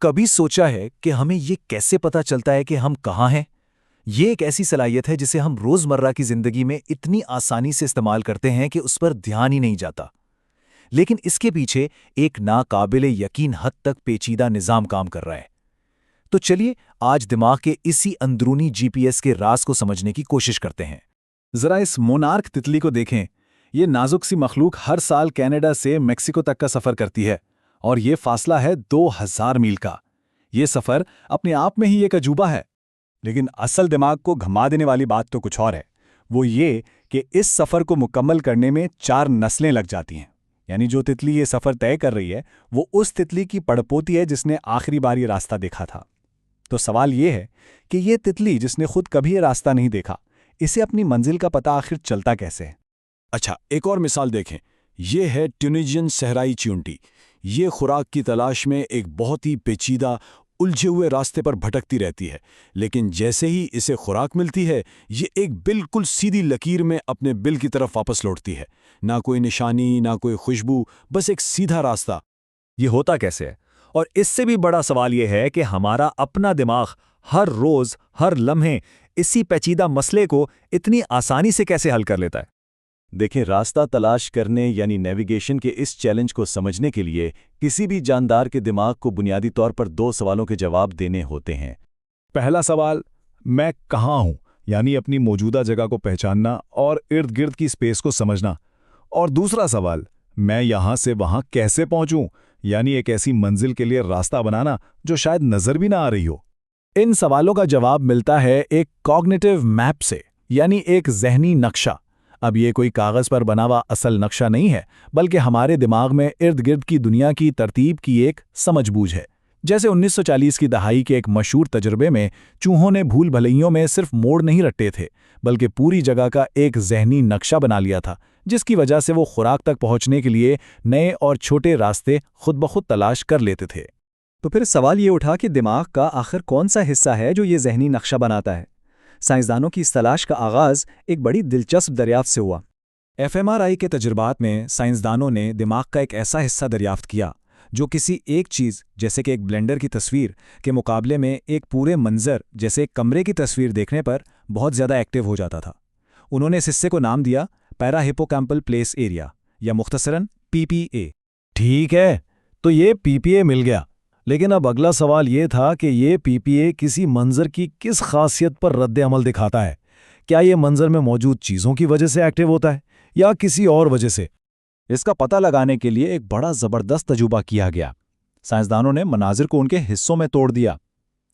कभी सोचा है कि हमें ये कैसे पता चलता है कि हम कहाँ हैं? ये एक ऐसी सलाहियत है जिसे हम रोज़मर्रा की ज़िंदगी में इतनी आसानी से इस्तेमाल करते हैं कि उस पर ध्यान ही नहीं जाता। लेकिन इसके पीछे एक नाकाबिले यकीन हद तक पेचीदा निज़ाम काम कर रहा है। तो चलिए आज दिमाग के इसी अंदरूनी जीपीएस के राज को समझने की कोशिश करते हैं। जरा इस मोनार्क तितली को देखें। ये नाजुक सी मखलूक हर साल कनाडा से मेक्सिको तक का सफ़र करती है और ये फासला है 2000 मील का। ये सफ़र अपने आप में ही एक अजूबा है। लेकिन असल दिमाग को घुमा देने वाली बात तो कुछ और है। वो ये कि इस सफ़र को मुकम्मल करने में 4 नस्लें लग जाती हैं। यानी जो तितली ये सफ़र तय कर रही है वो उस तितली की पड़पोती है जिसने आखिरी बार ये रास्ता देखा था। तो सवाल ये है कि ये तितली जिसने खुद कभी ये रास्ता नहीं देखा, इसे अपनी मंजिल का पता आखिर चलता कैसे है? अच्छा, एक और मिसाल देखें। ये है ट्यूनिशियन सहराई चींटी। ये खुराक की तलाश में एक बहुत ही पेचीदा उलझे हुए रास्ते पर भटकती रहती है, लेकिन जैसे ही इसे खुराक मिलती है ये एक बिल्कुल सीधी लकीर में अपने बिल की तरफ वापस लौटती है। ना कोई निशानी, ना कोई खुशबू, बस एक सीधा रास्ता। ये होता कैसे है? और इससे भी बड़ा सवाल ये है कि हमारा अपना दिमाग हर रोज़ हर लम्हे इसी पेचीदा मसले को इतनी आसानी से कैसे हल कर लेता है? देखें, रास्ता तलाश करने यानी नेविगेशन के इस चैलेंज को समझने के लिए किसी भी जानदार के दिमाग को बुनियादी तौर पर 2 सवालों के जवाब देने होते हैं। पहला सवाल, मैं कहाँ हूँ, यानी अपनी मौजूदा जगह को पहचानना और इर्द गिर्द की स्पेस को समझना। और दूसरा सवाल, मैं यहाँ से वहाँ कैसे पहुँचूँ, यानी एक ऐसी मंजिल के लिए रास्ता बनाना जो शायद नज़र भी ना आ रही हो। इन सवालों का जवाब मिलता है एक कॉग्निटिव मैप से, यानी एक ज़हनी नक्शा। अब ये कोई कागज़ पर बना हुआ असल नक्शा नहीं है, बल्कि हमारे दिमाग में इर्द गिर्द की दुनिया की तरतीब की एक समझबूझ है। जैसे 1940 की दहाई के एक मशहूर तजुर्बे में चूहों ने भूल भलैयों में सिर्फ मोड़ नहीं रट्टे थे, बल्कि पूरी जगह का एक ज़हनी नक्शा बना लिया था, जिसकी वजह से वो खुराक तक पहुंचने के लिए नए और छोटे रास्ते खुद ब खुद तलाश कर लेते थे। तो फिर सवाल ये उठा कि दिमाग का आखिर कौन सा हिस्सा है जो ये ज़हनी नक्शा बनाता है? साइंसदानों की इस तलाश का आगाज़ एक बड़ी दिलचस्प दरियाफ्त से हुआ। एफएमआरआई के तजुर्बात में साइंसदानों ने दिमाग का एक ऐसा हिस्सा दरियाफ्त किया जो किसी एक चीज़, जैसे कि एक ब्लेंडर की तस्वीर, के मुकाबले में एक पूरे मंजर जैसे एक कमरे की तस्वीर देखने पर बहुत ज़्यादा एक्टिव हो जाता था। उन्होंने इस हिस्से को नाम दिया पैरा हिप्पोकैम्पल प्लेस एरिया, या मुख्तसरन पीपीए। ठीक है, तो ये पीपीए मिल गया, लेकिन अब अगला सवाल ये था कि ये पीपीए किसी मंजर की किस खासियत पर रद्द अमल दिखाता है? क्या ये मंजर में मौजूद चीज़ों की वजह से एक्टिव होता है या किसी और वजह से? इसका पता लगाने के लिए एक बड़ा ज़बरदस्त तजुर्बा किया गया। साइंसदानों ने मनाजिर को उनके हिस्सों में तोड़ दिया।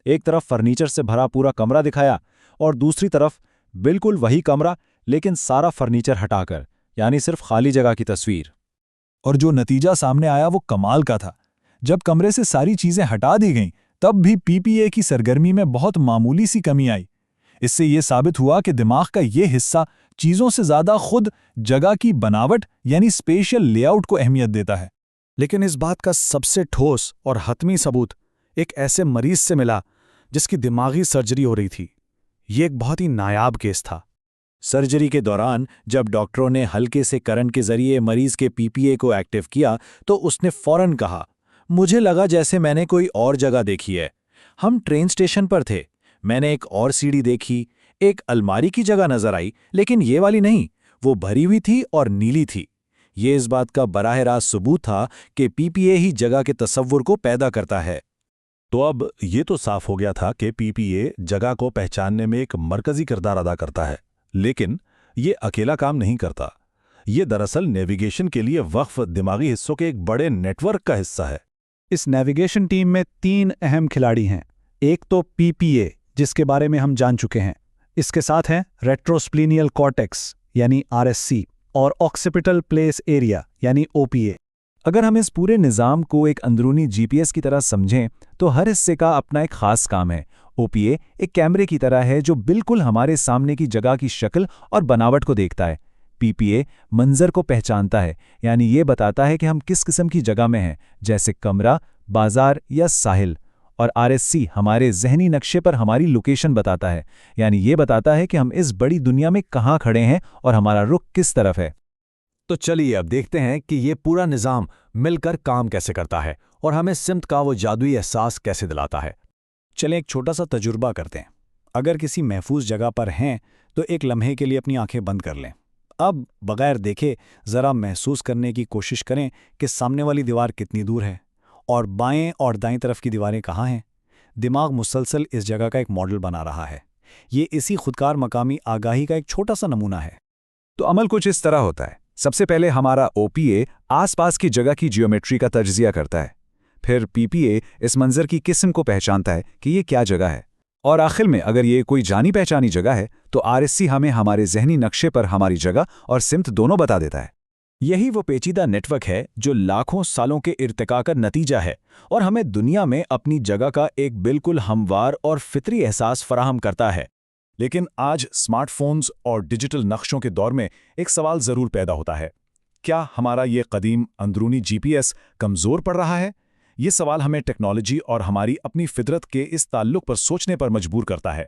एक तरफ फर्नीचर से भरा पूरा कमरा दिखाया और दूसरी तरफ बिल्कुल वही कमरा लेकिन सारा फर्नीचर हटाकर, यानी सिर्फ खाली जगह की तस्वीर। और जो नतीजा सामने आया वो कमाल का था। जब कमरे से सारी चीज़ें हटा दी गईं, तब भी पीपीए की सरगर्मी में बहुत मामूली सी कमी आई। इससे ये साबित हुआ कि दिमाग का ये हिस्सा चीज़ों से ज़्यादा खुद जगह की बनावट यानी स्पेशियल लेआउट को अहमियत देता है। लेकिन इस बात का सबसे ठोस और हतमी सबूत एक ऐसे मरीज से मिला जिसकी दिमागी सर्जरी हो रही थी। ये एक बहुत ही नायाब केस था। सर्जरी के दौरान जब डॉक्टरों ने हल्के से करंट के जरिए मरीज के पीपीए को एक्टिव किया तो उसने फौरन कहा, मुझे लगा जैसे मैंने कोई और जगह देखी है। हम ट्रेन स्टेशन पर थे, मैंने एक और सीढ़ी देखी, एक अलमारी की जगह नजर आई, लेकिन ये वाली नहीं, वो भरी हुई थी और नीली थी। ये इस बात का बराह रास्त सबूत था कि पीपीए ही जगह के तसव्वुर को पैदा करता है। तो अब ये तो साफ हो गया था कि पीपीए जगह को पहचानने में एक मरकजी किरदार अदा करता है, लेकिन ये अकेला काम नहीं करता। ये दरअसल नेविगेशन के लिए वक्फ दिमागी हिस्सों के एक बड़े नेटवर्क का हिस्सा है। इस नेविगेशन टीम में 3 अहम खिलाड़ी हैं। एक तो पीपीए, जिसके बारे में हम जान चुके हैं। इसके साथ हैं रेट्रोस्प्लीनियल कॉर्टेक्स यानी आरएससी और ऑक्सिपिटल प्लेस एरिया यानी ओपीए। अगर हम इस पूरे निज़ाम को एक अंदरूनी जीपीएस की तरह समझें तो हर हिस्से का अपना एक खास काम है। ओपीए एक कैमरे की तरह है जो बिल्कुल हमारे सामने की जगह की शक्ल और बनावट को देखता है। पीपीए मंजर को पहचानता है, यानी ये बताता है कि हम किस किस्म की जगह में हैं, जैसे कमरा, बाजार या साहिल। और आरएससी हमारे जहनी नक्शे पर हमारी लोकेशन बताता है, यानी ये बताता है कि हम इस बड़ी दुनिया में कहाँ खड़े हैं और हमारा रुख किस तरफ है। तो चलिए अब देखते हैं कि ये पूरा निज़ाम मिलकर काम कैसे करता है और हमें सिमत का वो जादुई एहसास कैसे दिलाता है। चलें एक छोटा सा तजुर्बा करते हैं। अगर किसी महफूज जगह पर हैं तो एक लम्हे के लिए अपनी आंखें बंद कर लें। अब बगैर देखे ज़रा महसूस करने की कोशिश करें कि सामने वाली दीवार कितनी दूर है और बाएं और दाईं तरफ की दीवारें कहाँ हैं। दिमाग मुसलसल इस जगह का एक मॉडल बना रहा है। ये इसी खुदकार मकामी आगाही का एक छोटा सा नमूना है। तो अमल कुछ इस तरह होता है। सबसे पहले हमारा ओपीए आसपास की जगह की जियोमेट्री का तज्जिया करता है। फिर पीपीए इस मंजर की किस्म को पहचानता है कि ये क्या जगह है। और आखिर में अगर ये कोई जानी पहचानी जगह है तो आरएससी हमें हमारे जहनी नक्शे पर हमारी जगह और सिमत दोनों बता देता है। यही वो पेचीदा नेटवर्क है जो लाखों सालों के इर्तिका का नतीजा है और हमें दुनिया में अपनी जगह का एक बिल्कुल हमवार और फितरी एहसास फराहम करता है। लेकिन आज स्मार्टफोन्स और डिजिटल नक्शों के दौर में एक सवाल ज़रूर पैदा होता है, क्या हमारा ये कदीम अंदरूनी जीपीएस कमज़ोर पड़ रहा है? ये सवाल हमें टेक्नोलॉजी और हमारी अपनी फितरत के इस ताल्लुक पर सोचने पर मजबूर करता है।